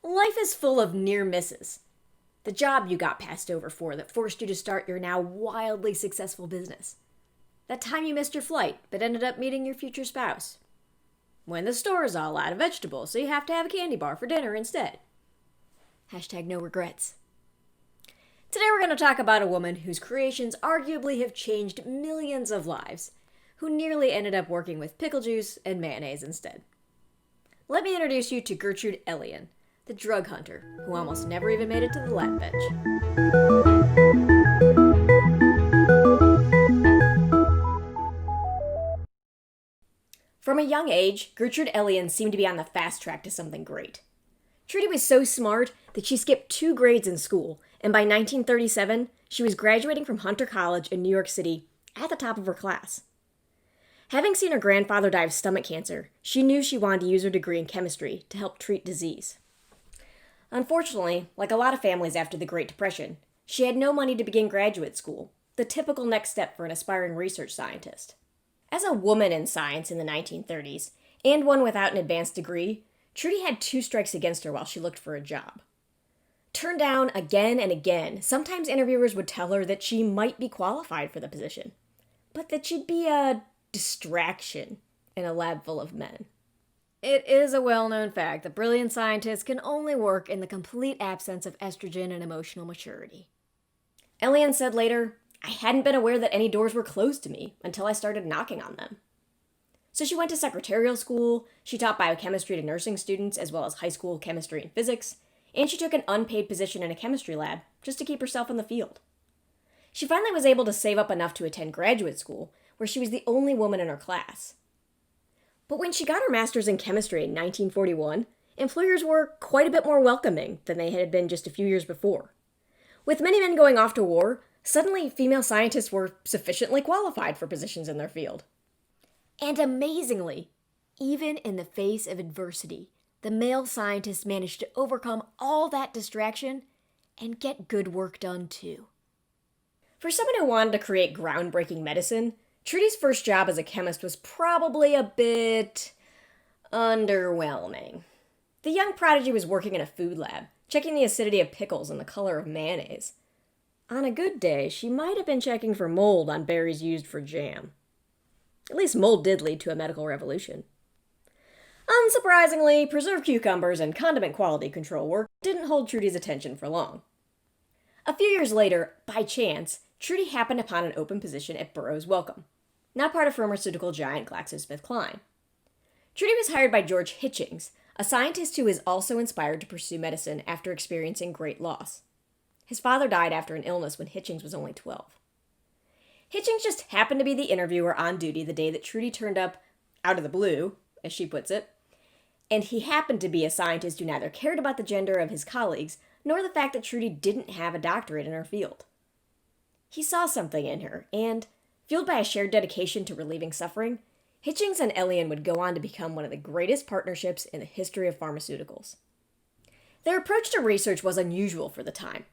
Life is full of near misses. The job you got passed over for that forced you to start your now wildly successful business. That time you missed your flight but ended up meeting your future spouse. When the store's all out of vegetables, so you have to have a candy bar for dinner instead. Hashtag no regrets. Today we're going to talk about a woman whose creations arguably have changed millions of lives, who nearly ended up working with pickle juice and mayonnaise instead. Let me introduce you to Gertrude Elion, the drug hunter who almost never even made it to the lab bench. From a young age, Gertrude Elion seemed to be on the fast track to something great. Trudy was so smart that she skipped 2 grades in school, and by 1937, she was graduating from Hunter College in New York City at the top of her class. Having seen her grandfather die of stomach cancer, she knew she wanted to use her degree in chemistry to help treat disease. Unfortunately, like a lot of families after the Great Depression, she had no money to begin graduate school, the typical next step for an aspiring research scientist. As a woman in science in the 1930s, and one without an advanced degree, Trudy had 2 strikes against her while she looked for a job. Turned down again and again, sometimes interviewers would tell her that she might be qualified for the position, but that she'd be a distraction in a lab full of men. It is a well-known fact that brilliant scientists can only work in the complete absence of estrogen and emotional maturity. Elion said later, "I hadn't been aware that any doors were closed to me until I started knocking on them." So she went to secretarial school, she taught biochemistry to nursing students as well as high school chemistry and physics, and she took an unpaid position in a chemistry lab just to keep herself in the field. She finally was able to save up enough to attend graduate school, where she was the only woman in her class. But when she got her master's in chemistry in 1941, employers were quite a bit more welcoming than they had been just a few years before. With many men going off to war, suddenly female scientists were sufficiently qualified for positions in their field. And amazingly, even in the face of adversity, the male scientists managed to overcome all that distraction and get good work done too. For someone who wanted to create groundbreaking medicine, Trudy's first job as a chemist was probably a bit underwhelming. The young prodigy was working in a food lab, checking the acidity of pickles and the color of mayonnaise. On a good day, she might have been checking for mold on berries used for jam. At least mold did lead to a medical revolution. Unsurprisingly, preserved cucumbers and condiment quality control work didn't hold Trudy's attention for long. A few years later, by chance, Trudy happened upon an open position at Burroughs Wellcome, now part of pharmaceutical giant GlaxoSmithKline. Trudy was hired by George Hitchings, a scientist who was also inspired to pursue medicine after experiencing great loss. His father died after an illness when Hitchings was only 12. Hitchings just happened to be the interviewer on duty the day that Trudy turned up out of the blue, as she puts it, and he happened to be a scientist who neither cared about the gender of his colleagues nor the fact that Trudy didn't have a doctorate in her field. He saw something in her, and, fueled by a shared dedication to relieving suffering, Hitchings and Elion would go on to become one of the greatest partnerships in the history of pharmaceuticals. Their approach to research was unusual for the time.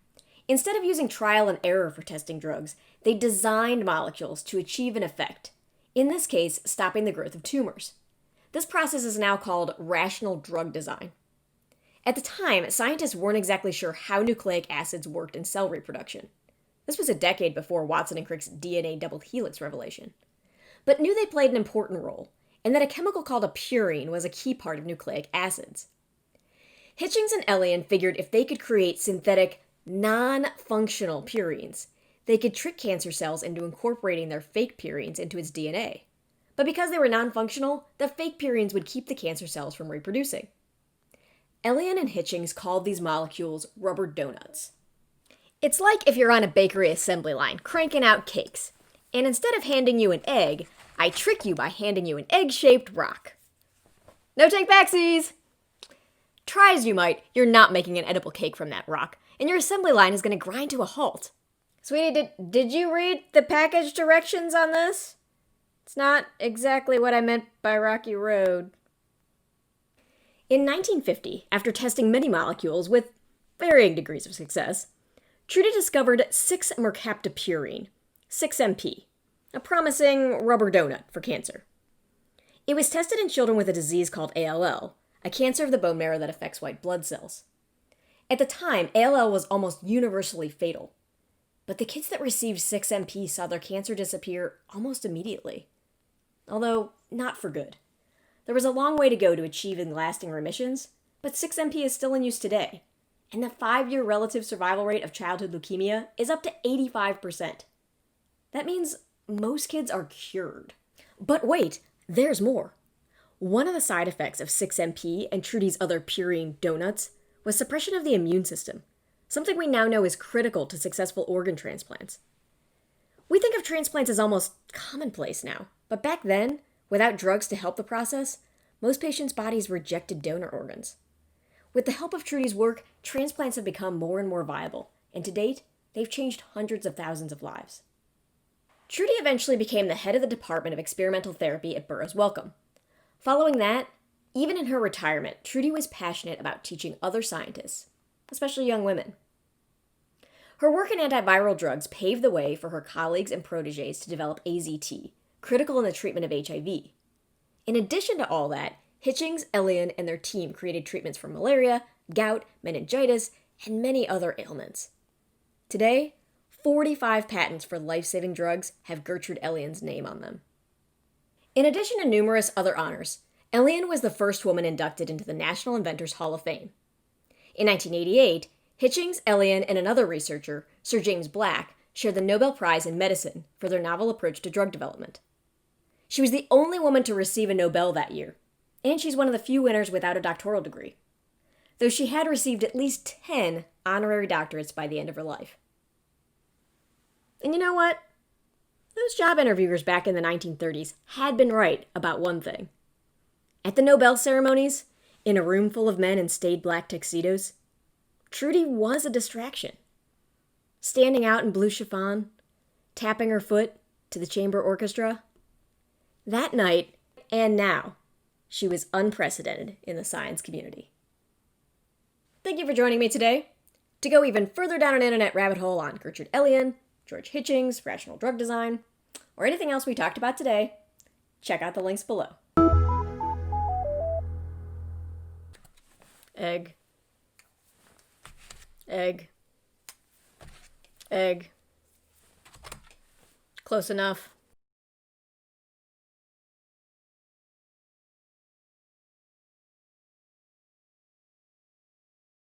Instead of using trial and error for testing drugs, they designed molecules to achieve an effect, in this case, stopping the growth of tumors. This process is now called rational drug design. At the time, scientists weren't exactly sure how nucleic acids worked in cell reproduction. This was a decade before Watson and Crick's DNA double helix revelation, but knew they played an important role, and that a chemical called a purine was a key part of nucleic acids. Hitchings and Elion figured if they could create synthetic, non-functional purines, they could trick cancer cells into incorporating their fake purines into its DNA. But because they were non-functional, the fake purines would keep the cancer cells from reproducing. Elion and Hitchings called these molecules rubber donuts. It's like if you're on a bakery assembly line cranking out cakes, and instead of handing you an egg, I trick you by handing you an egg-shaped rock. No take backsies! Try as you might, you're not making an edible cake from that rock, and your assembly line is going to grind to a halt. Sweetie, did you read the package directions on this? It's not exactly what I meant by Rocky Road. In 1950, after testing many molecules with varying degrees of success, Trudy discovered 6-mercaptopurine, 6-MP, a promising rubber donut for cancer. It was tested in children with a disease called ALL, a cancer of the bone marrow that affects white blood cells. At the time, ALL was almost universally fatal. But the kids that received 6MP saw their cancer disappear almost immediately. Although, not for good. There was a long way to go to achieving lasting remissions, but 6MP is still in use today, and the 5-year relative survival rate of childhood leukemia is up to 85%. That means most kids are cured. But wait, there's more. One of the side effects of 6MP and Trudy's other purine donuts was suppression of the immune system, something we now know is critical to successful organ transplants. We think of transplants as almost commonplace now, but back then, without drugs to help the process, most patients' bodies rejected donor organs. With the help of Trudy's work, transplants have become more and more viable, and to date, they've changed hundreds of thousands of lives. Trudy eventually became the head of the Department of Experimental Therapy at Burroughs Wellcome. Following that, even in her retirement, Trudy was passionate about teaching other scientists, especially young women. Her work in antiviral drugs paved the way for her colleagues and proteges to develop AZT, critical in the treatment of HIV. In addition to all that, Hitchings, Elion, and their team created treatments for malaria, gout, meningitis, and many other ailments. Today, 45 patents for life-saving drugs have Gertrude Elion's name on them. In addition to numerous other honors, Elion was the first woman inducted into the National Inventors Hall of Fame. In 1988, Hitchings, Elion, and another researcher, Sir James Black, shared the Nobel Prize in Medicine for their novel approach to drug development. She was the only woman to receive a Nobel that year, and she's one of the few winners without a doctoral degree, though she had received at least 10 honorary doctorates by the end of her life. And you know what? Those job interviewers back in the 1930s had been right about one thing. At the Nobel ceremonies, in a room full of men in staid black tuxedos, Trudy was a distraction. Standing out in blue chiffon, tapping her foot to the chamber orchestra. That night, and now, she was unprecedented in the science community. Thank you for joining me today. To go even further down an internet rabbit hole on Gertrude Elion, George Hitchings, rational drug design, or anything else we talked about today, check out the links below. Egg. Egg. Egg. Close enough.